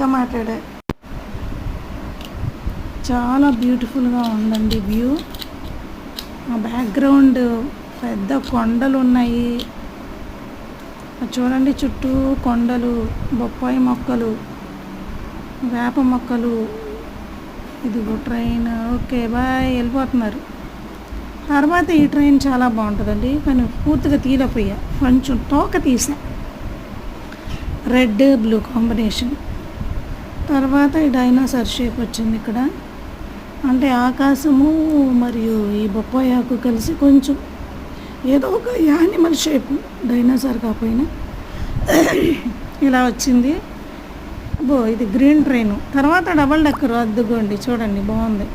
ఇంకా మాట్లాడా. చాలా బ్యూటిఫుల్గా ఉందండి వ్యూ. ఆ బ్యాక్గ్రౌండ్ పెద్ద కొండలు ఉన్నాయి. చూడండి చుట్టూ కొండలు, బొప్పాయి మొక్కలు, వేప మొక్కలు. ఇదిగో ట్రైన్. ఓకే బాయ్, వెళ్ళిపోతున్నారు. తర్వాత ఈ ట్రైన్ చాలా బాగుంటుందండి, కానీ పూర్తిగా తీయలేకపోయా, కొంచెం తోక తీసా. Red blue combination. తర్వాత ఈ డైనోసార్ షేప్ వచ్చింది ఇక్కడ. అంటే ఆకాశము మరియు ఈ బొప్పాయి ఆకు కలిసి కొంచెం ఏదో ఒక యానిమల్ షేప్, డైనోసార్ కాకపోయినా ఇలా వచ్చింది. ఇది గ్రీన్ ట్రైన్. తర్వాత డబల్ డెక్కర్, అద్దుకోండి చూడండి, బాగుంది.